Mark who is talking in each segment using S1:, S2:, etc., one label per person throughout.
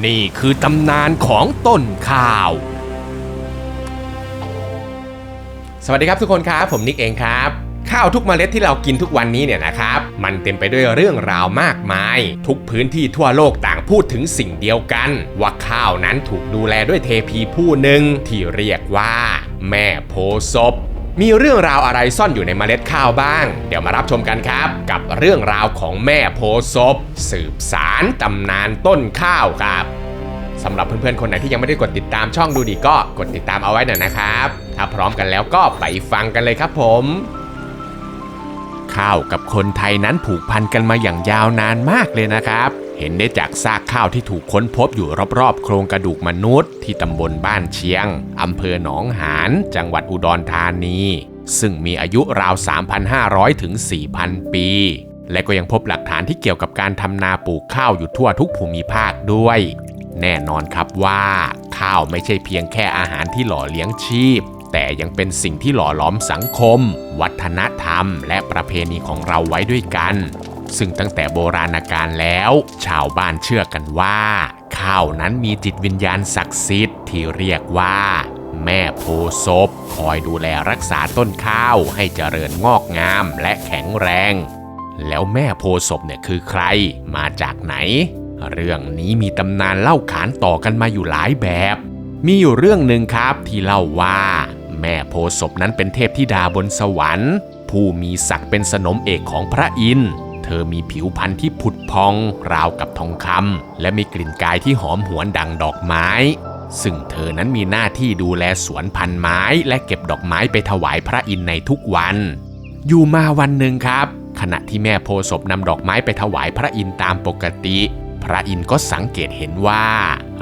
S1: นี่คือตำนานของต้นข้าวสวัสดีครับทุกคนครับผมนิกเองครับข้าวทุกเมล็ดที่เรากินทุกวันนี้เนี่ยนะครับมันเต็มไปด้วยเรื่องราวมากมายทุกพื้นที่ทั่วโลกต่างพูดถึงสิ่งเดียวกันว่าข้าวนั้นถูกดูแลด้วยเทพีผู้หนึ่งที่เรียกว่าแม่โพธิ์ศพมีเรื่องราวอะไรซ่อนอยู่ในเมล็ดข้าวบ้างเดี๋ยวมารับชมกันครับกับเรื่องราวของแม่โพธิ์ศพสืบสานตำนานต้นข้าวครับสำหรับเพื่อนๆคนไหนที่ยังไม่ได้กดติดตามช่องดูดีก็กดติดตามเอาไว้หน่อยนะครับถ้าพร้อมกันแล้วก็ไปฟังกันเลยครับผมข้าวกับคนไทยนั้นผูกพันกันมาอย่างยาวนานมากเลยนะครับเห็นได้จากซากข้าวที่ถูกค้นพบอยู่รอบๆโครงกระดูกมนุษย์ที่ตำบลบ้านเชียงอำเภอหนองหานจังหวัดอุดรธานีซึ่งมีอายุราว 3,500 ถึง 4,000 ปีและก็ยังพบหลักฐานที่เกี่ยวกับการทำนาปลูกข้าวอยู่ทั่วทุกภูมิภาคด้วยแน่นอนครับว่าข้าวไม่ใช่เพียงแค่อาหารที่หล่อเลี้ยงชีพแต่ยังเป็นสิ่งที่หล่อหลอมสังคมวัฒนธรรมและประเพณีของเราไว้ด้วยกันซึ่งตั้งแต่โบราณกาลแล้วชาวบ้านเชื่อกันว่าข้าวนั้นมีจิตวิญญาณศักดิ์สิทธิ์ที่เรียกว่าแม่โพธิ์ศพคอยดูแลรักษาต้นข้าวให้เจริญงอกงามและแข็งแรงแล้วแม่โพธิ์ศพเนี่ยคือใครมาจากไหนเรื่องนี้มีตำนานเล่าขานต่อกันมาอยู่หลายแบบมีอยู่เรื่องหนึ่งครับที่เล่าว่าแม่โพธิ์ศพนั้นเป็นเทพธิดาบนสวรรค์ผู้มีศักดิ์เป็นสนมเอกของพระอินทร์เธอมีผิวพรรณที่ผุดพองราวกับทองคำและมีกลิ่นกายที่หอมหวนดังดอกไม้ซึ่งเธอนั้นมีหน้าที่ดูแลสวนพันไม้และเก็บดอกไม้ไปถวายพระอินทร์ในทุกวันอยู่มาวันหนึ่งครับขณะที่แม่โพธิ์ศพนำดอกไม้ไปถวายพระอินทร์ตามปกติพระอินทร์ก็สังเกตเห็นว่า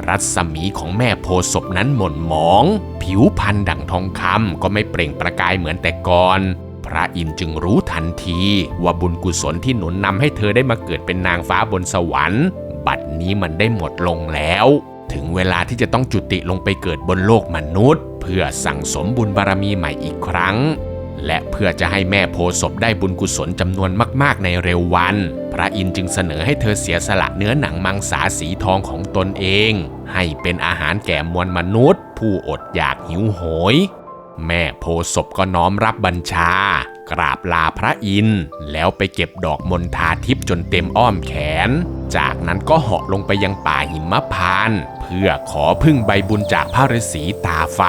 S1: รัศมีของแม่โพธิ์ศพนั้นหม่นหมองผิวพรรณดั่งทองคำก็ไม่เปล่งประกายเหมือนแต่ก่อนพระอินทร์จึงรู้ทันทีว่าบุญกุศลที่หนุนนำให้เธอได้มาเกิดเป็นนางฟ้าบนสวรรค์บัดนี้มันได้หมดลงแล้วถึงเวลาที่จะต้องจุติลงไปเกิดบนโลกมนุษย์เพื่อสั่งสมบุญบารมีใหม่อีกครั้งและเพื่อจะให้แม่โพธิ์ศพได้บุญกุศลจำนวนมากๆในเร็ววันพระอินทร์จึงเสนอให้เธอเสียสละเนื้อหนังมังสาสีทองของตนเองให้เป็นอาหารแก่มวลมนุษย์ผู้อดอยากหิวโหยแม่โพธิ์ศพก็น้อมรับบัญชากราบลาพระอินทร์แล้วไปเก็บดอกมณฑาทิพย์จนเต็มอ้อมแขนจากนั้นก็เหาะลงไปยังป่าหิมพานต์เพื่อขอพึ่งใบบุญจากพระฤาษีตาไฟ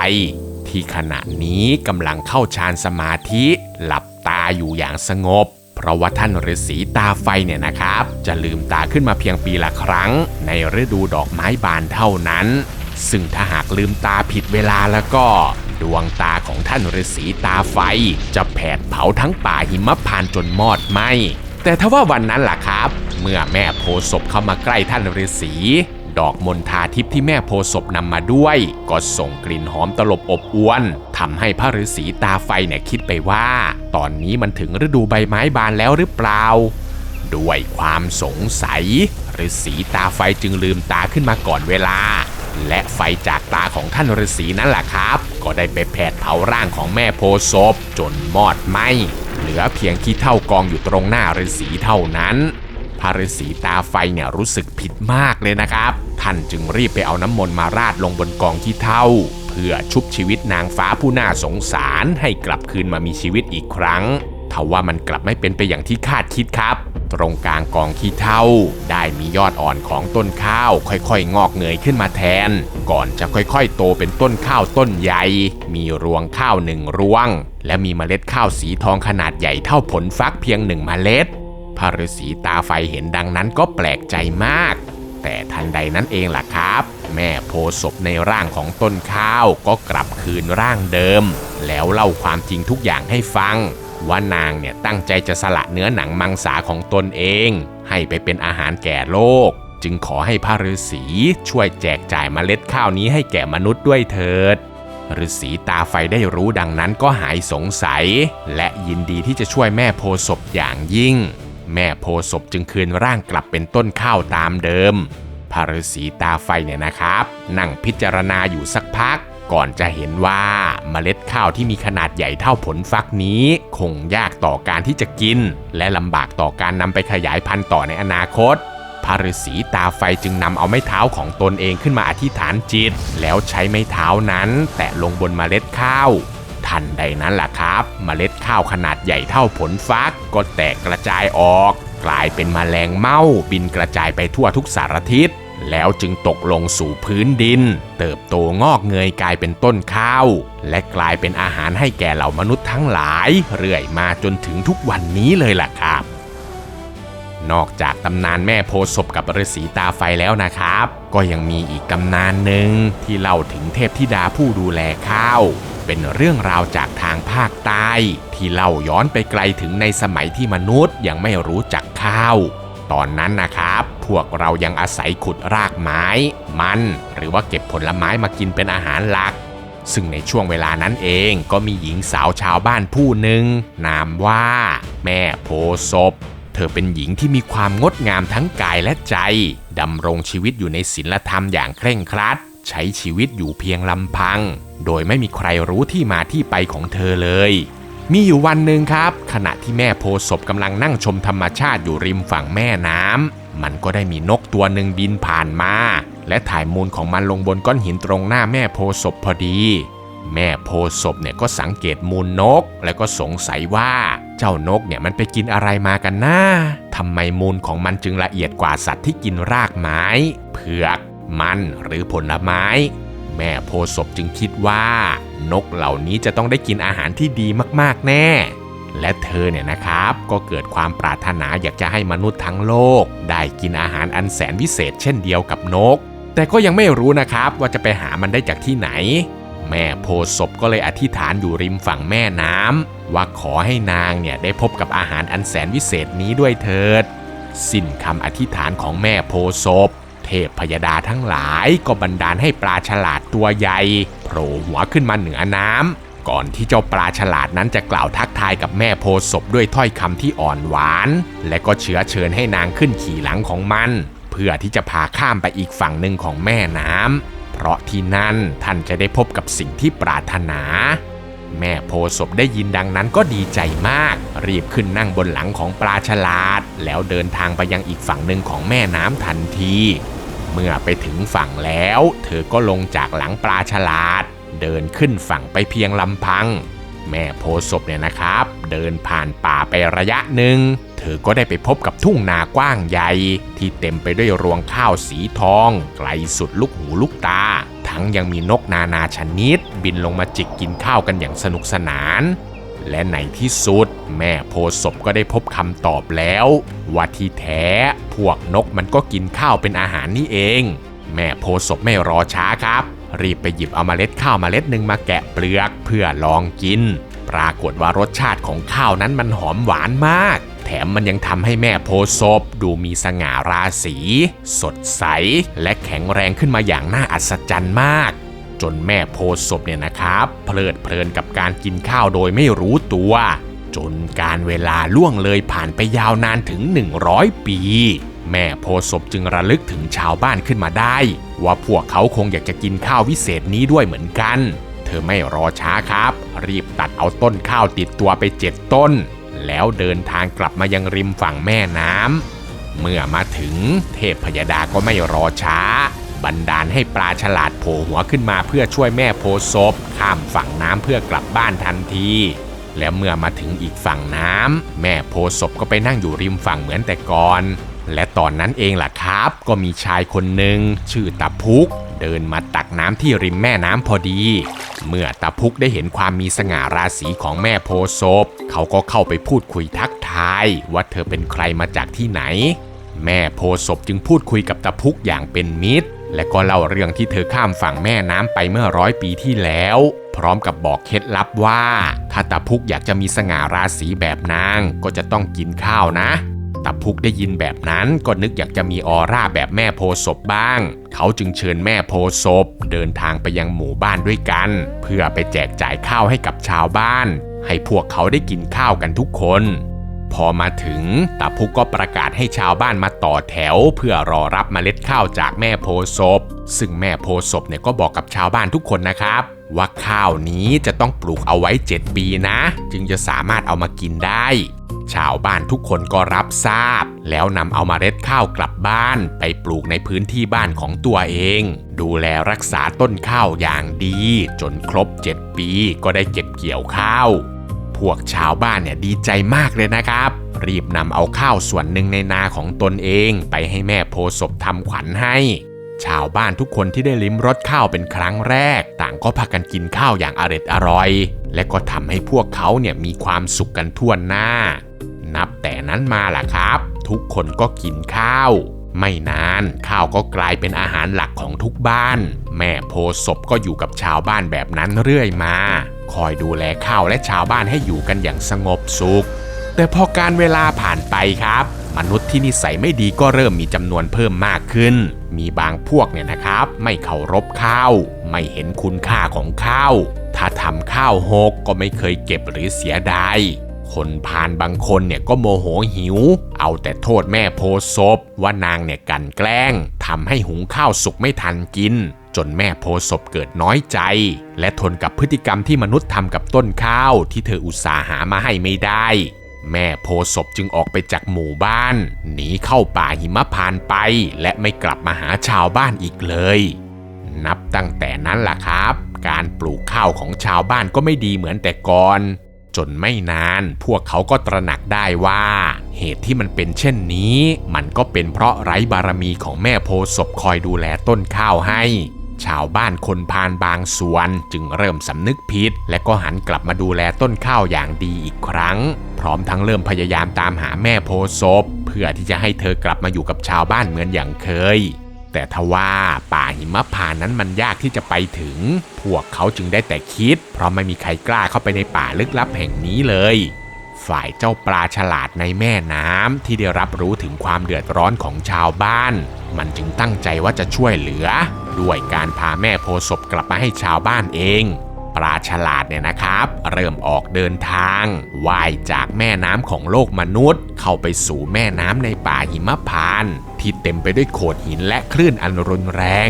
S1: ที่ขณะนี้กำลังเข้าฌานสมาธิหลับตาอยู่อย่างสงบเพราะว่าท่านฤาษีตาไฟเนี่ยนะครับจะลืมตาขึ้นมาเพียงปีละครั้งในฤดูดอกไม้บานเท่านั้นซึ่งถ้าหากลืมตาผิดเวลาแล้วก็ดวงตาของท่านฤาษีตาไฟจะแผดเผาทั้งป่าหิมพานต์จนมอดไหม้แต่ทว่าวันนั้นล่ะครับเมื่อแม่โพธิ์ศพเข้ามาใกล้ท่านฤาษีดอกมณฑาทิพย์ที่แม่โพธิ์ศพนำมาด้วยก็ส่งกลิ่นหอมตลบอบอวนทำให้พระฤาษีตาไฟเนี่ยคิดไปว่าตอนนี้มันถึงฤดูใบไม้บานแล้วหรือเปล่าด้วยความสงสัยฤาษีตาไฟจึงลืมตาขึ้นมาก่อนเวลาและไฟจากตาของท่านฤาษีนั่นแหละครับก็ได้ไปแผดเผาร่างของแม่โพธิ์ศพจนมอดไหม้เหลือเพียงขี้เถ้ากองอยู่ตรงหน้าฤาษีเท่านั้นพระฤาษีตาไฟเนี่ยรู้สึกผิดมากเลยนะครับท่านจึงรีบไปเอาน้ำมนต์มาราดลงบนกองขี้เถ้าเพื่อชุบชีวิตนางฟ้าผู้น่าสงสารให้กลับคืนมามีชีวิตอีกครั้งทว่ามันกลับไม่เป็นไปอย่างที่คาดคิดครับตรงกลางกองขี้เถ้าได้มียอดอ่อนของต้นข้าวค่อยๆงอกเงยขึ้นมาแทนก่อนจะค่อยๆโตเป็นต้นข้าวต้นใหญ่มีรวงข้าว1รวงและมีเมล็ดข้าวสีทองขนาดใหญ่เท่าผลฟักเพียง1เมล็ดพระฤาษีตาไฟเห็นดังนั้นก็แปลกใจมากแต่ทันใดนั้นเองล่ะครับแม่โพธิ์ศพในร่างของต้นข้าวก็กลับคืนร่างเดิมแล้วเล่าความจริงทุกอย่างให้ฟังว่านางเนี่ยตั้งใจจะสละเนื้อหนังมังสาของตนเองให้ไปเป็นอาหารแก่โลกจึงขอให้พระฤาษีช่วยแจกจ่ายเมล็ดข้าวนี้ให้แก่มนุษย์ด้วยเถิดฤาษีตาไฟได้รู้ดังนั้นก็หายสงสัยและยินดีที่จะช่วยแม่โพธิ์ศพอย่างยิ่งแม่โพธิ์ศพจึงคืนร่างกลับเป็นต้นข้าวตามเดิมพระฤาษีตาไฟเนี่ยนะครับนั่งพิจารณาอยู่สักพักก่อนจะเห็นว่าเมล็ดข้าวที่มีขนาดใหญ่เท่าผลฟักนี้คงยากต่อการที่จะกินและลำบากต่อการนำไปขยายพันธุ์ต่อในอนาคตพ พระฤาษีตาไฟจึงนำเอาไม้เท้าของตนเองขึ้นมาอธิษฐานจิตแล้วใช้ไม้เท้านั้นแตะลงบนเมล็ดข้าวทันใดนั้นแหละครับเมล็ดข้าวขนาดใหญ่เท่าผลฟักก็แตกกระจายออกกลายเป็นแมลงเม่าบินกระจายไปทั่วทุกสารทิศแล้วจึงตกลงสู่พื้นดินเติบโตงอกเงยกลายเป็นต้นข้าวและกลายเป็นอาหารให้แก่เหล่ามนุษย์ทั้งหลายเรื่อยมาจนถึงทุกวันนี้เลยล่ะครับนอกจากตำนานแม่โพธิ์ศพกับฤาษีตาไฟแล้วนะครับก็ยังมีอีกตำนานหนึ่งที่เล่าถึงเทพธิดาผู้ดูแลข้าวเป็นเรื่องราวจากทางภาคใต้ที่เล่าย้อนไปไกลถึงในสมัยที่มนุษย์ยังไม่รู้จักข้าวตอนนั้นนะครับพวกเรายังอาศัยขุดรากไม้มันหรือว่าเก็บผลไม้มากินเป็นอาหารหลักซึ่งในช่วงเวลานั้นเองก็มีหญิงสาวชาวบ้านผู้หนึ่งนามว่าแม่โพธิ์ศพเธอเป็นหญิงที่มีความงดงามทั้งกายและใจดำรงชีวิตอยู่ในศีลธรรมอย่างเคร่งครัดใช้ชีวิตอยู่เพียงลำพังโดยไม่มีใครรู้ที่มาที่ไปของเธอเลยมีอยู่วันหนึ่งครับขณะที่แม่โพธิ์ศพกำลังนั่งชมธรรมชาติอยู่ริมฝั่งแม่น้ำมันก็ได้มีนกตัวหนึ่งบินผ่านมาและถ่ายมูลของมันลงบนก้อนหินตรงหน้าแม่โพธิ์ศพพอดีแม่โพธิ์ศพเนี่ยก็สังเกตมูลนกแล้วก็สงสัยว่าเจ้านกเนี่ยมันไปกินอะไรมากันนะทำไมมูลของมันจึงละเอียดกว่าสัตว์ที่กินรากไม้เผือกมันหรือผลไม้แม่โพธิ์ศพจึงคิดว่านกเหล่านี้จะต้องได้กินอาหารที่ดีมากๆแน่และเธอเนี่ยนะครับก็เกิดความปรารถนาอยากจะให้มนุษย์ทั้งโลกได้กินอาหารอันแสนวิเศษเช่นเดียวกับนกแต่ก็ยังไม่รู้นะครับว่าจะไปหามันได้จากที่ไหนแม่โพธิ์ศพก็เลยอธิษฐานอยู่ริมฝั่งแม่น้ำว่าขอให้นางเนี่ยได้พบกับอาหารอันแสนวิเศษนี้ด้วยเถิดสิ้นคำอธิษฐานของแม่โพธิ์ศพเทพพยดาทั้งหลายก็บันดาลให้ปลาฉลาดตัวใหญ่โผล่หัวขึ้นมาเหนือน้ำก่อนที่เจ้าปลาฉลาดนั้นจะกล่าวทักทายกับแม่โพธิ์ศพด้วยถ้อยคำที่อ่อนหวานและก็เชื้อเชิญให้นางขึ้นขี่หลังของมันเพื่อที่จะพาข้ามไปอีกฝั่งหนึ่งของแม่น้ำเพราะที่นั่นท่านจะได้พบกับสิ่งที่ปรารถนาแม่โพธิ์ศพได้ยินดังนั้นก็ดีใจมากรีบขึ้นนั่งบนหลังของปลาฉลาดแล้วเดินทางไปยังอีกฝั่งหนึ่งของแม่น้ำทันทีเมื่อไปถึงฝั่งแล้วเธอก็ลงจากหลังปลาฉลาดเดินขึ้นฝั่งไปเพียงลำพังแม่โพธิ์ศพเนี่ยนะครับเดินผ่านป่าไประยะหนึ่งเธอก็ได้ไปพบกับทุ่งนากว้างใหญ่ที่เต็มไปด้วยรวงข้าวสีทองไกลสุดลูกหูลูกตาทั้งยังมีนกนานาชนิดบินลงมาจิกกินข้าวกันอย่างสนุกสนานและในที่สุดแม่โพธิ์ศพก็ได้พบคำตอบแล้วว่าที่แท้พวกนกมันก็กินข้าวเป็นอาหารนี่เองแม่โพธิ์ศพไม่รอช้าครับรีบไปหยิบเอาเมล็ดข้าวเมล็ดหนึ่งมาแกะเปลือกเพื่อลองกินปรากฏว่ารสชาติของข้าวนั้นมันหอมหวานมากแถมมันยังทำให้แม่โพธิ์ศพดูมีสง่าราศีสดใสและแข็งแรงขึ้นมาอย่างน่าอัศจรรย์มากจนแม่โพธิ์ศพเนี่ยนะครับเพลิดเพลินกับการกินข้าวโดยไม่รู้ตัวจนการเวลาล่วงเลยผ่านไปยาวนานถึง100 ปีแม่โพธิ์ศพจึงระลึกถึงชาวบ้านขึ้นมาได้ว่าพวกเขาคงอยากจะกินข้าววิเศษนี้ด้วยเหมือนกันเธอไม่รอช้าครับรีบตัดเอาต้นข้าวติดตัวไป7 ต้นแล้วเดินทางกลับมายังริมฝั่งแม่น้ำเมื่อมาถึงเทพพยดาก็ไม่รอช้าบันดาลให้ปลาฉลาดโผล่หัวขึ้นมาเพื่อช่วยแม่โพธิ์ศพข้ามฝั่งน้ำเพื่อกลับบ้านทันทีและเมื่อมาถึงอีกฝั่งน้ำแม่โพธิ์ศพก็ไปนั่งอยู่ริมฝั่งเหมือนแต่ก่อนและตอนนั้นเองล่ะครับก็มีชายคนหนึ่งชื่อตาพุกเดินมาตักน้ำที่ริมแม่น้ำพอดีเมื่อตาพุกได้เห็นความมีสง่าราศีของแม่โพธิ์ศพเขาก็เข้าไปพูดคุยทักทายว่าเธอเป็นใครมาจากที่ไหนแม่โพธิ์ศพจึงพูดคุยกับตาพุกอย่างเป็นมิตรและก็เล่าเรื่องที่เธอข้ามฝั่งแม่น้ำไปเมื่อ100 ปีที่แล้วพร้อมกับบอกเคล็ดลับว่าถ้าตาพุกอยากจะมีสง่าราศีแบบนางก็จะต้องกินข้าวนะตาพุกได้ยินแบบนั้นก็นึกอยากจะมีออร่าแบบแม่โพธิ์ศพบ้างเขาจึงเชิญแม่โพธิ์ศพเดินทางไปยังหมู่บ้านด้วยกันเพื่อไปแจกจ่ายข้าวให้กับชาวบ้านให้พวกเขาได้กินข้าวกันทุกคนพอมาถึงตาพุกก็ประกาศให้ชาวบ้านมาต่อแถวเพื่อรอรับเมล็ดข้าวจากแม่โพธิ์ศพซึ่งแม่โพธิ์ศพเนี่ยก็บอกกับชาวบ้านทุกคนนะครับว่าข้าวนี้จะต้องปลูกเอาไว้7 ปีนะจึงจะสามารถเอามากินได้ ชาวบ้านทุกคนก็รับทราบแล้วนำเอาเมล็ดข้าวกลับบ้านไปปลูกในพื้นที่บ้านของตัวเองดูแลรักษาต้นข้าวอย่างดีจนครบ7 ปีก็ได้เก็บเกี่ยวข้าวพวกชาวบ้านเนี่ยดีใจมากเลยนะครับรีบนำเอาข้าวส่วนหนึ่งในนาของตนเองไปให้แม่โพธิ์ศพทำขวัญให้ชาวบ้านทุกคนที่ได้ลิ้มรสข้าวเป็นครั้งแรกต่างก็พากันกินข้าวอย่างอร่อยและก็ทำให้พวกเขาเนี่ยมีความสุขกันทั่วหน้านับแต่นั้นมาล่ะครับทุกคนก็กินข้าวไม่นานข้าวก็กลายเป็นอาหารหลักของทุกบ้านแม่โพธิ์ศพก็อยู่กับชาวบ้านแบบนั้นเรื่อยมาคอยดูแลข้าวและชาวบ้านให้อยู่กันอย่างสงบสุขแต่พอการเวลาผ่านไปครับมนุษย์ที่นิสัยไม่ดีก็เริ่มมีจำนวนเพิ่มมากขึ้นมีบางพวกเนี่ยนะครับไม่เคารพข้าวไม่เห็นคุณค่าของข้าวถ้าทำข้าวหกก็ไม่เคยเก็บหรือเสียดายคนพาลบางคนเนี่ยก็โมโหหิวเอาแต่โทษแม่โพธิ์ศพว่านางเนี่ยกลั่นแกล้งทำให้หุงข้าวสุกไม่ทันกินจนแม่โพธิ์ศพเกิดน้อยใจและทนกับพฤติกรรมที่มนุษย์ทำกับต้นข้าวที่เธออุตส่าห์หามาให้ไม่ได้แม่โพธิ์ศพจึงออกไปจากหมู่บ้านหนีเข้าป่าหิมพานต์ไปและไม่กลับมาหาชาวบ้านอีกเลยนับตั้งแต่นั้นล่ะครับการปลูกข้าวของชาวบ้านก็ไม่ดีเหมือนแต่ก่อนจนไม่นานพวกเขาก็ตระหนักได้ว่าเหตุที่มันเป็นเช่นนี้มันก็เป็นเพราะไร้บารมีของแม่โพธิ์ศพคอยดูแลต้นข้าวให้ชาวบ้านคนพาลบางส่วนจึงเริ่มสำนึกผิดและก็หันกลับมาดูแลต้นข้าวอย่างดีอีกครั้งพร้อมทั้งเริ่มพยายามตามหาแม่โพธิ์ศพเพื่อที่จะให้เธอกลับมาอยู่กับชาวบ้านเหมือนอย่างเคยแต่ทว่าป่าหิมพานต์นั้นมันยากที่จะไปถึงพวกเขาจึงได้แต่คิดเพราะไม่มีใครกล้าเข้าไปในป่าลึกลับแห่งนี้เลยฝ่ายเจ้าปลาฉลาดในแม่น้ำที่ได้รับรู้ถึงความเดือดร้อนของชาวบ้านมันจึงตั้งใจว่าจะช่วยเหลือด้วยการพาแม่โพธิ์ศพกลับมาให้ชาวบ้านเองปลาฉลาดเนี่ยนะครับเริ่มออกเดินทางว่ายจากแม่น้ำของโลกมนุษย์เข้าไปสู่แม่น้ำในป่าหิมพานต์ที่เต็มไปด้วยโขดหินและคลื่นอันรุนแรง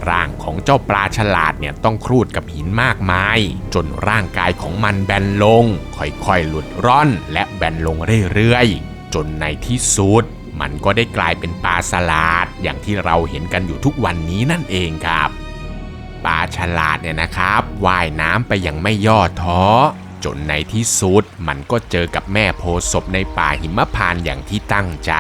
S1: ร่างของเจ้าปลาฉลาดเนี่ยต้องครูดกับหินมากมายจนร่างกายของมันแบนลงค่อยๆหลุดร่อนและแบนลงเรื่อยๆจนในที่สุดมันก็ได้กลายเป็นปลาฉลาดอย่างที่เราเห็นกันอยู่ทุกวันนี้นั่นเองครับปลาฉลาดเนี่ยนะครับว่ายน้ำไปอย่างไม่ย่อท้อจนในที่สุดมันก็เจอกับแม่โพธิ์ศพในป่าหิมพานต์อย่างที่ตั้งใจ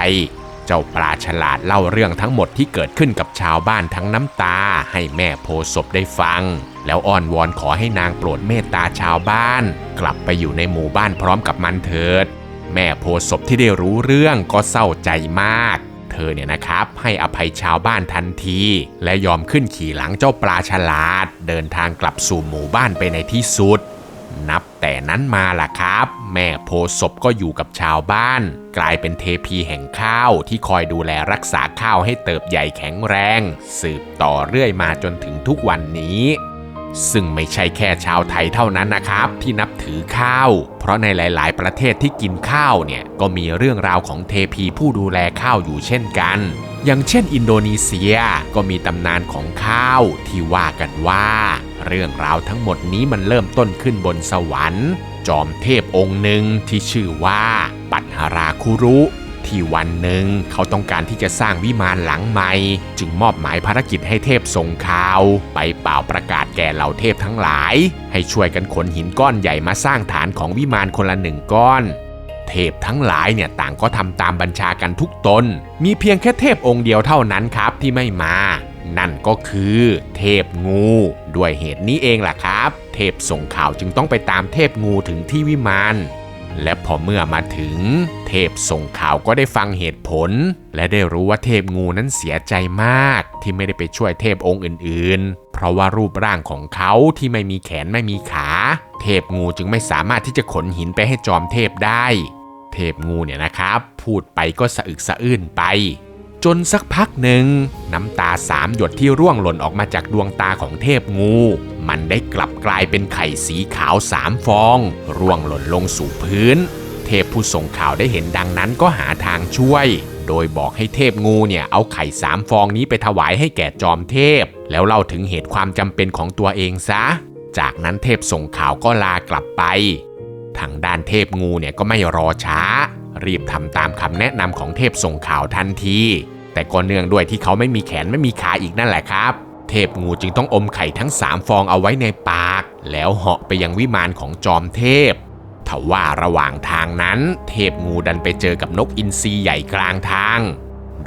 S1: เจ้าปลาฉลาดเล่าเรื่องทั้งหมดที่เกิดขึ้นกับชาวบ้านทั้งน้ำตาให้แม่โพธิ์ศพได้ฟังแล้วอ้อนวอนขอให้นางโปรดเมตตาชาวบ้านกลับไปอยู่ในหมู่บ้านพร้อมกับมันเถิดแม่โพธิ์ศพที่ได้รู้เรื่องก็เศร้าใจมากเธอเนี่ยนะครับให้อภัยชาวบ้านทันทีและยอมขึ้นขี่หลังเจ้าปลาฉลาดเดินทางกลับสู่หมู่บ้านไปในที่สุดนับแต่นั้นมาล่ะครับแม่โพธิ์ศพก็อยู่กับชาวบ้านกลายเป็นเทพีแห่งข้าวที่คอยดูแลรักษาข้าวให้เติบใหญ่แข็งแรงสืบต่อเรื่อยมาจนถึงทุกวันนี้ซึ่งไม่ใช่แค่ชาวไทยเท่านั้นนะครับที่นับถือข้าวเพราะในหลายๆประเทศที่กินข้าวเนี่ยก็มีเรื่องราวของเทพีผู้ดูแลข้าวอยู่เช่นกันอย่างเช่นอินโดนีเซียก็มีตำนานของข้าวที่ว่ากันว่าเรื่องราวทั้งหมดนี้มันเริ่มต้นขึ้นบนสวรรค์จอมเทพองค์หนึ่งที่ชื่อว่าปัทหราคุรุที่วันหนึ่งเขาต้องการที่จะสร้างวิมานหลังใหม่จึงมอบหมายภารกิจให้เทพส่งข่าวไปเป่าประกาศแก่เหล่าเทพทั้งหลายให้ช่วยกันขนหินก้อนใหญ่มาสร้างฐานของวิมานคนละ1 ก้อนเทพทั้งหลายเนี่ยต่างก็ทำตามบัญชากันทุกตนมีเพียงแค่เทพองค์เดียวเท่านั้นครับที่ไม่มานั่นก็คือเทพงูด้วยเหตุนี้เองล่ะครับเทพส่งข่าวจึงต้องไปตามเทพงูถึงที่วิมานและพอเมื่อมาถึงเทพส่งข่าวก็ได้ฟังเหตุผลและได้รู้ว่าเทพงูนั้นเสียใจมากที่ไม่ได้ไปช่วยเทพองค์อื่นๆเพราะว่ารูปร่างของเขาที่ไม่มีแขนไม่มีขาเทพงูจึงไม่สามารถที่จะขนหินไปให้จอมเทพได้เทพงูเนี่ยนะครับพูดไปก็สะอึกสะอื้นไปจนสักพักหนึ่งน้ำตา3 หยดที่ร่วงหล่นออกมาจากดวงตาของเทพงูมันได้กลับกลายเป็นไข่สีขาว3 ฟองร่วงหล่นลงสู่พื้นเทพผู้ส่งข่าวได้เห็นดังนั้นก็หาทางช่วยโดยบอกให้เทพงูเนี่ยเอาไข่3 ฟองนี้ไปถวายให้แก่จอมเทพแล้วเล่าถึงเหตุความจำเป็นของตัวเองซะจากนั้นเทพส่งข่าวก็ลากลับไป ทางด้านเทพงูเนี่ยก็ไม่รอช้ารีบทำตามคำแนะนำของเทพส่งข่าวทันทีแต่ก็เนื่องด้วยที่เขาไม่มีแขนไม่มีขาอีกนั่นแหละครับเทพงูจึงต้องอมไข่ทั้ง3 ฟองเอาไว้ในปากแล้วเหาะไปยังวิมานของจอมเทพทว่าระหว่างทางนั้นเทพงูดันไปเจอกับนกอินทรีใหญ่กลางทาง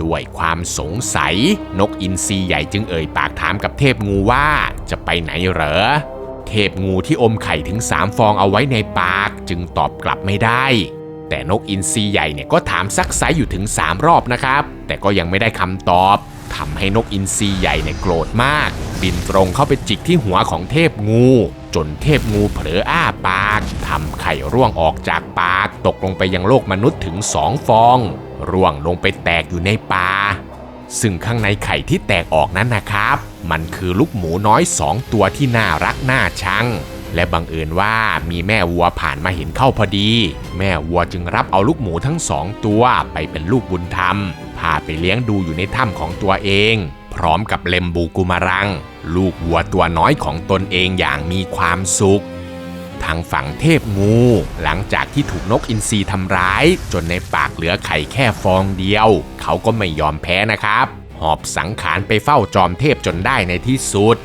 S1: ด้วยความสงสัยนกอินทรีใหญ่จึงเอ่ยปากถามกับเทพงูว่าจะไปไหนเหรอเทพงูที่อมไข่ถึง3 ฟองเอาไว้ในปากจึงตอบกลับไม่ได้แต่นกอินทรีใหญ่เนี่ยก็ถามซักไซอยู่ถึง3 รอบนะครับแต่ก็ยังไม่ได้คำตอบทำให้นกอินทรีใหญ่เนี่ยโกรธมากบินตรงเข้าไปจิกที่หัวของเทพงูจนเทพงูเผลออ้าปากทำไข่ร่วงออกจากปากตกลงไปยังโลกมนุษย์ถึง2 ฟองร่วงลงไปแตกอยู่ในป่าซึ่งข้างในไข่ที่แตกออกนั้นนะครับมันคือลูกหมูน้อย2 ตัวที่น่ารักน่าชังและบังเอิญว่ามีแม่วัวผ่านมาเห็นเข้าพอดีแม่วัวจึงรับเอาลูกหมูทั้ง2 ตัวไปเป็นลูกบุญธรรมพาไปเลี้ยงดูอยู่ในถ้ำของตัวเองพร้อมกับเลมบูกุมารังลูกวัวตัวน้อยของตนเองอย่างมีความสุขทางฝั่งเทพงูหลังจากที่ถูกนกอินทรีทำร้ายจนในปากเหลือไข่แค่ฟองเดียวเขาก็ไม่ยอมแพ้นะครับหอบสังขารไปเฝ้าจอมเทพจนได้ในที่สุด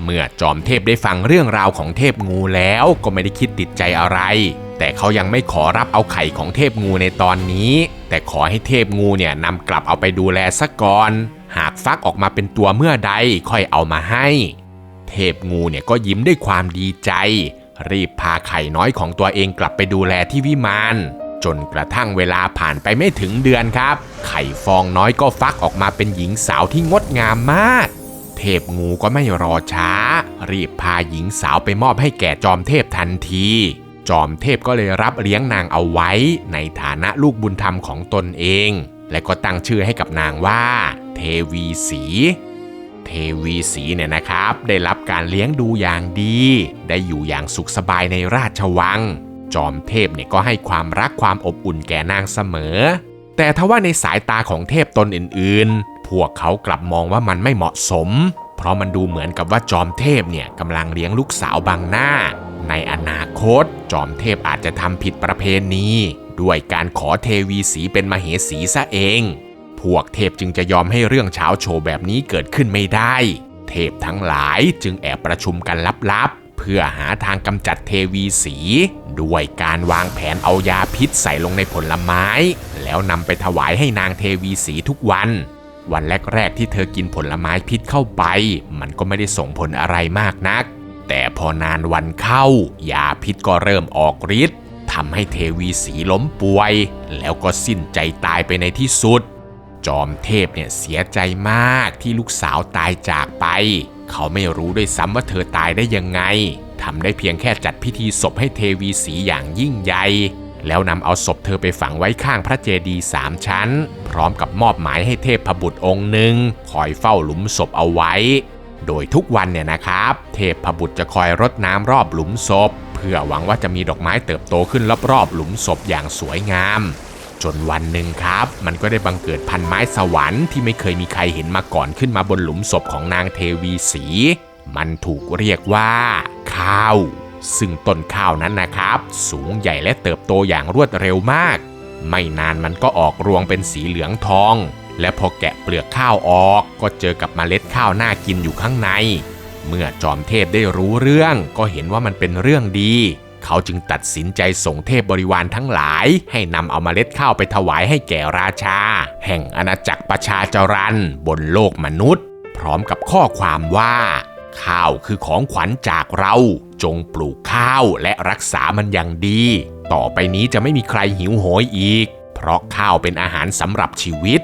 S1: เมื่อจอมเทพได้ฟังเรื่องราวของเทพงูแล้วก็ไม่ได้คิดติดใจอะไรแต่เขายังไม่ขอรับเอาไข่ของเทพงูในตอนนี้แต่ขอให้เทพงูเนี่ยนำกลับเอาไปดูแลซะก่อนหากฟักออกมาเป็นตัวเมื่อใดค่อยเอามาให้เทพงูเนี่ยก็ยิ้มด้วยความดีใจรีบพาไข่น้อยของตัวเองกลับไปดูแลที่วิมานจนกระทั่งเวลาผ่านไปไม่ถึงเดือนครับไข่ฟองน้อยก็ฟักออกมาเป็นหญิงสาวที่งดงามมากเทพงูก็ไม่รอช้ารีบพาหญิงสาวไปมอบให้แก่จอมเทพทันทีจอมเทพก็เลยรับเลี้ยงนางเอาไว้ในฐานะลูกบุญธรรมของตนเองและก็ตั้งชื่อให้กับนางว่าเทวีสีเทวีสีเนี่ยนะครับได้รับการเลี้ยงดูอย่างดีได้อยู่อย่างสุขสบายในราชวังจอมเทพเนี่ยก็ให้ความรักความอบอุ่นแก่นางเสมอแต่ทว่าในสายตาของเทพตนอื่นๆพวกเขากลับมองว่ามันไม่เหมาะสมเพราะมันดูเหมือนกับว่าจอมเทพเนี่ยกำลังเลี้ยงลูกสาวบังหน้าในอนาคตจอมเทพอาจจะทำผิดประเพณีด้วยการขอเทวีสีเป็นมเหสีซะเองพวกเทพจึงจะยอมให้เรื่องเช้าโชว์แบบนี้เกิดขึ้นไม่ได้เทพทั้งหลายจึงแอบประชุมกันลับๆเพื่อหาทางกำจัดเทวีสีด้วยการวางแผนเอายาพิษใส่ลงในผลไม้แล้วนำไปถวายให้นางเทวีสีทุกวันแรกๆที่เธอกินผลไม้พิษเข้าไปมันก็ไม่ได้ส่งผลอะไรมากนักแต่พอนานวันเข้ายาพิษก็เริ่มออกฤทธิ์ทำให้เทวีสีล้มป่วยแล้วก็สิ้นใจตายไปในที่สุดจอมเทพเนี่ยเสียใจมากที่ลูกสาวตายจากไปเขาไม่รู้ด้วยซ้ำว่าเธอตายได้ยังไงทำได้เพียงแค่จัดพิธีศพให้เทวีสีอย่างยิ่งใหญ่แล้วนำเอาศพเธอไปฝังไว้ข้างพระเจดีย์3 ชั้นพร้อมกับมอบหมายให้เทพบุตรองค์หนึ่งคอยเฝ้าหลุมศพเอาไว้โดยทุกวันเนี่ยนะครับเทพบุตรจะคอยรดน้ำรอบหลุมศพเพื่อหวังว่าจะมีดอกไม้เติบโตขึ้นรอบๆหลุมศพอย่างสวยงามจนวันหนึ่งครับมันก็ได้บังเกิดพันไม้สวรรค์ที่ไม่เคยมีใครเห็นมาก่อนขึ้นมาบนหลุมศพของนางเทวีสีมันถูกเรียกว่าข้าวซึ่งต้นข้าวนั้นนะครับสูงใหญ่และเติบโตอย่างรวดเร็วมากไม่นานมันก็ออกรวงเป็นสีเหลืองทองและพอแกะเปลือกข้าวออกก็เจอกับเมล็ดข้าวน่ากินอยู่ข้างในเมื่อจอมเทพได้รู้เรื่องก็เห็นว่ามันเป็นเรื่องดีเขาจึงตัดสินใจส่งเทพบริวารทั้งหลายให้นำเอาเมล็ดข้าวไปถวายให้แก่ราชาแห่งอาณาจักรประชาจรันบนโลกมนุษย์พร้อมกับข้อความว่าข้าวคือของขวัญจากเราจงปลูกข้าวและรักษามันอย่างดีต่อไปนี้จะไม่มีใครหิวโหยอีกเพราะข้าวเป็นอาหารสำหรับชีวิต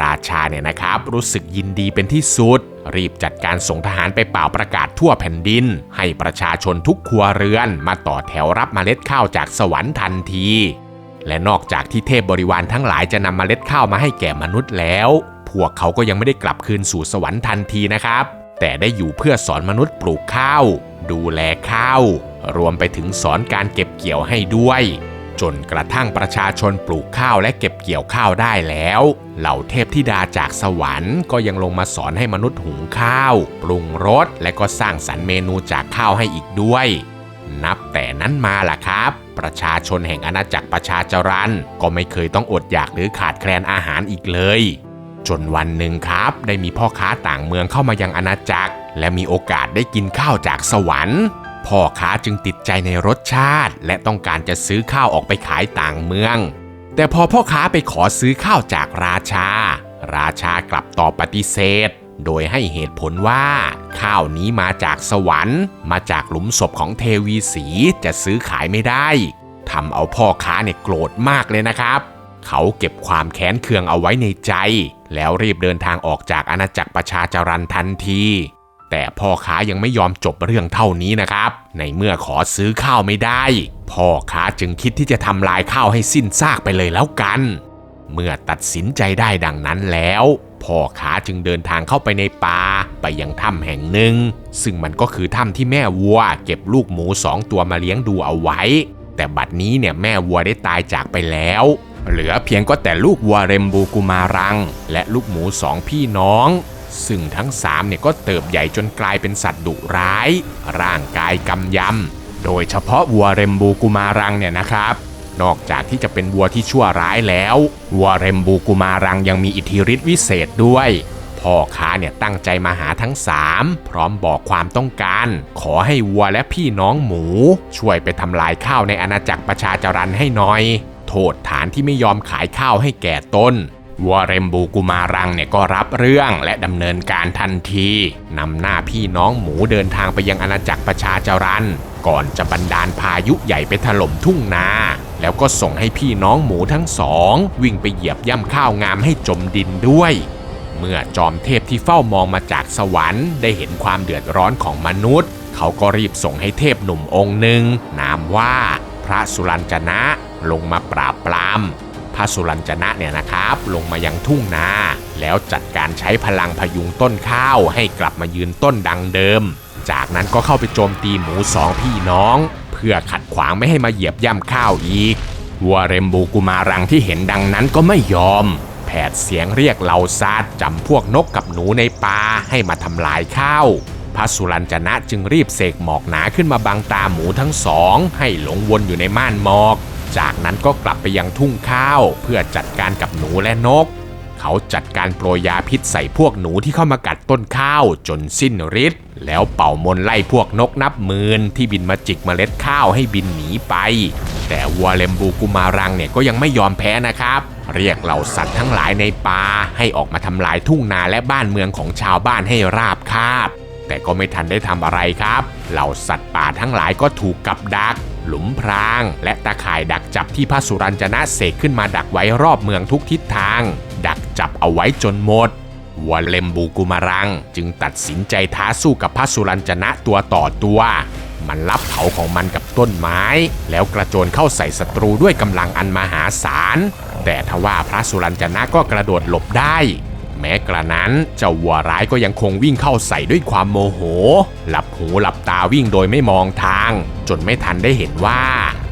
S1: ราชาเนี่ยนะครับรู้สึกยินดีเป็นที่สุดรีบจัดการส่งทหารไปเป่าประกาศทั่วแผ่นดินให้ประชาชนทุกครัวเรือนมาต่อแถวรับเมล็ดข้าวจากสวรรค์ทันทีและนอกจากที่เทพบริวารทั้งหลายจะนำเมล็ดข้าวมาให้แก่มนุษย์แล้วพวกเขาก็ยังไม่ได้กลับคืนสู่สวรรค์ทันทีนะครับแต่ได้อยู่เพื่อสอนมนุษย์ปลูกข้าวดูแลข้าวรวมไปถึงสอนการเก็บเกี่ยวให้ด้วยจนกระทั่งประชาชนปลูกข้าวและเก็บเกี่ยวข้าวได้แล้วเหล่าเทพธิดาจากสวรรค์ก็ยังลงมาสอนให้มนุษย์หุงข้าวปรุงรสและก็สร้างสรรค์เมนูจากข้าวให้อีกด้วย นับแต่นั้นมาล่ะครับประชาชนแห่งอาณาจักรประชาจรัญก็ไม่เคยต้องอดอยากหรือขาดแคลนอาหารอีกเลยจนวันหนึ่งครับได้มีพ่อค้าต่างเมืองเข้ามายังอาณาจักรและมีโอกาสได้กินข้าวจากสวรรค์พ่อค้าจึงติดใจในรสชาติและต้องการจะซื้อข้าวออกไปขายต่างเมืองแต่พอพ่อค้าไปขอซื้อข้าวจากราชากลับตอบปฏิเสธโดยให้เหตุผลว่าข้าวนี้มาจากสวรรค์มาจากหลุมศพของเทวีสีจะซื้อขายไม่ได้ทำเอาพ่อค้าเนี่ยโกรธมากเลยนะครับเขาเก็บความแค้นเคืองเอาไว้ในใจแล้วรีบเดินทางออกจากอาณาจักรประชาจรัญทันทีแต่พ่อค้ายังไม่ยอมจบเรื่องเท่านี้นะครับในเมื่อขอซื้อข้าวไม่ได้พ่อค้าจึงคิดที่จะทำลายข้าวให้สิ้นซากไปเลยแล้วกันเมื่อตัดสินใจได้ดังนั้นแล้วพ่อค้าจึงเดินทางเข้าไปในป่าไปยังถ้ำแห่งหนึ่งซึ่งมันก็คือถ้ำที่แม่วัวเก็บลูกหมู2 ตัวมาเลี้ยงดูเอาไว้แต่บัดนี้เนี่ยแม่วัวได้ตายจากไปแล้วเหลือเพียงก็แต่ลูกวัวเรมบูกุมารังและลูกหมู2 พี่น้องซึ่งทั้ง3เนี่ยก็เติบใหญ่จนกลายเป็นสัตว์ดุร้ายร่างกายกำยำโดยเฉพาะวัวเรมบูกุมารังเนี่ยนะครับนอกจากที่จะเป็นวัวที่ชั่วร้ายแล้ววัวเรมบูกุมารังยังมีอิทธิฤทธิ์วิเศษด้วยพ่อค้าเนี่ยตั้งใจมาหาทั้ง3พร้อมบอกความต้องการขอให้วัวและพี่น้องหมูช่วยไปทำลายข้าวในอาณาจักรประชาจรัญให้หน่อยโทษฐานที่ไม่ยอมขายข้าวให้แก่ตนวัวเรมบูกุมารังเนี่ยก็รับเรื่องและดำเนินการทันทีนำหน้าพี่น้องหมูเดินทางไปยังอาณาจักรประชาจรัญก่อนจะบันดาลพายุใหญ่ไปถล่มทุ่งนาแล้วก็ส่งให้พี่น้องหมูทั้ง2วิ่งไปเหยียบย่ำข้าวงามให้จมดินด้วยเมื่อจอมเทพที่เฝ้ามองมาจากสวรรค์ได้เห็นความเดือดร้อนของมนุษย์เขาก็รีบส่งให้เทพหนุ่มองค์หนึ่งนามว่าพระสุรัญจนะลงมาปราบปรามพระสุรัญจนะเนี่ยนะครับลงมายังทุ่งนาแล้วจัดการใช้พลังพยุงต้นข้าวให้กลับมายืนต้นดังเดิมจากนั้นก็เข้าไปโจมตีหมู2 พี่น้องเพื่อขัดขวางไม่ให้มาเหยียบย่ำข้าวอีกวัวเรมบูกุมารังที่เห็นดังนั้นก็ไม่ยอมแผดเสียงเรียกเหล่าสัตว์จำพวกนกกับหนูในป่าให้มาทำลายข้าวพระสุรัญจนะจึงรีบเสกหมอกหนาขึ้นมาบังตาหมูทั้ง2ให้หลงวนอยู่ในม่านหมอกจากนั้นก็กลับไปยังทุ่งข้าวเพื่อจัดการกับหนูและนกเขาจัดการโปรยยาพิษใส่พวกหนูที่เข้ามากัดต้นข้าวจนสิ้นฤทธิ์แล้วเป่ามนต์ไล่พวกนกนับหมื่นที่บินมาจิกเมล็ดข้าวให้บินหนีไปแต่วัวเรมบูกุมารังเนี่ยก็ยังไม่ยอมแพ้นะครับเรียกเหล่าสัตว์ทั้งหลายในป่าให้ออกมาทำลายทุ่งนาและบ้านเมืองของชาวบ้านให้ราบคาบแต่ก็ไม่ทันได้ทำอะไรครับเหล่าสัตว์ป่าทั้งหลายก็ถูกกับดักหลุมพรางและตะข่ายดักจับที่พระสุรัญจนะเสกขึ้นมาดักไว้รอบเมืองทุกทิศทางดักจับเอาไว้จนหมดวัวเรมบูกุมารังจึงตัดสินใจท้าสู้กับพระสุรัญจนะตัวต่อตัวมันลับเขาของมันกับต้นไม้แล้วกระโจนเข้าใส่ศัตรูด้วยกำลังอันมหาศาลแต่ทว่าพระสุรัญจนะก็กระโดดหลบได้แม้กระนั้นเจ้าวัวร้ายก็ยังคงวิ่งเข้าใส่ด้วยความโมโหหลับหูหลับตาวิ่งโดยไม่มองทางจนไม่ทันได้เห็นว่า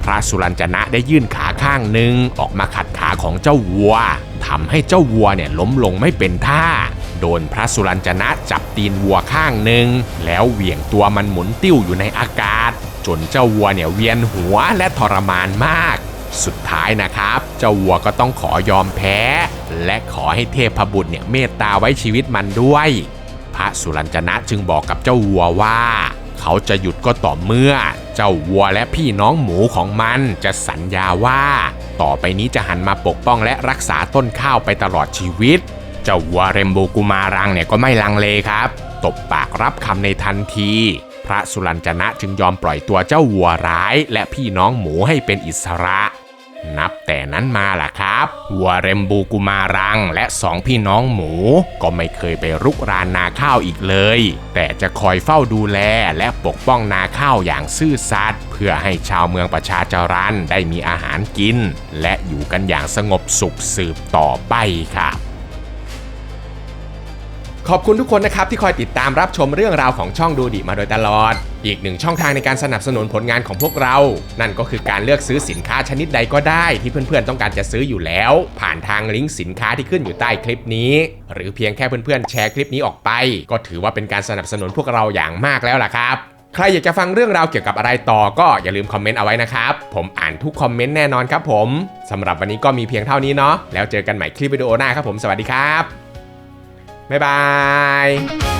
S1: พระสุรัญจนะได้ยื่นขาข้างหนึ่งออกมาขัดขาของเจ้าวัวทำให้เจ้าวัวเนี่ยล้มลงไม่เป็นท่าโดนพระสุรัญจนะจับตีนวัวข้างหนึ่งแล้วเหวี่ยงตัวมันหมุนติ้วอยู่ในอากาศจนเจ้าวัวเนี่ยเวียนหัวและทรมานมากสุดท้ายนะครับเจ้าวัวก็ต้องขอยอมแพ้และขอให้เทพบุตรเนี่ยเมตตาไว้ชีวิตมันด้วยพระสุรัญจนะจึงบอกกับเจ้าวัวว่าเขาจะหยุดก็ต่อเมื่อเจ้าวัวและพี่น้องหมูของมันจะสัญญาว่าต่อไปนี้จะหันมาปกป้องและรักษาต้นข้าวไปตลอดชีวิตเจ้าวัวเรมบูกุมารังเนี่ยก็ไม่ลังเลครับตบปากรับคำในทันทีพระสุรัญจนะจึงยอมปล่อยตัวเจ้าวัวร้ายและพี่น้องหมูให้เป็นอิสระนับแต่นั้นมาล่ะครับวัวเรมบูกุมารังและ2 พี่น้องหมูก็ไม่เคยไปรุกรานนาข้าวอีกเลยแต่จะคอยเฝ้าดูแลและปกป้องนาข้าวอย่างซื่อสัตย์เพื่อให้ชาวเมืองประชาจรัญได้มีอาหารกินและอยู่กันอย่างสงบสุขสืบต่อไปครับขอบคุณทุกคนนะครับที่คอยติดตามรับชมเรื่องราวของช่องดูดิมาโดยตลอดอีกหนึ่งช่องทางในการสนับสนุนผลงานของพวกเรานั่นก็คือการเลือกซื้อสินค้าชนิดใดก็ได้ที่เพื่อนๆต้องการจะซื้ออยู่แล้วผ่านทางลิงก์สินค้าที่ขึ้นอยู่ใต้คลิปนี้หรือเพียงแค่เพื่อนๆแชร์คลิปนี้ออกไปก็ถือว่าเป็นการสนับสนุนพวกเราอย่างมากแล้วล่ะครับ ใครอยากจะฟังเรื่องราวเกี่ยวกับอะไรต่อก็อย่าลืมคอมเมนต์เอาไว้นะครับผมอ่านทุกคอมเมนต์แน่นอนครับผมสำหรับวันนี้ก็มีเพียงเท่านี้เนาะแล้วเจอกันใหม่คลิปวิดีโอหน้าครับผมสวัสดีครับบ๊ายบาย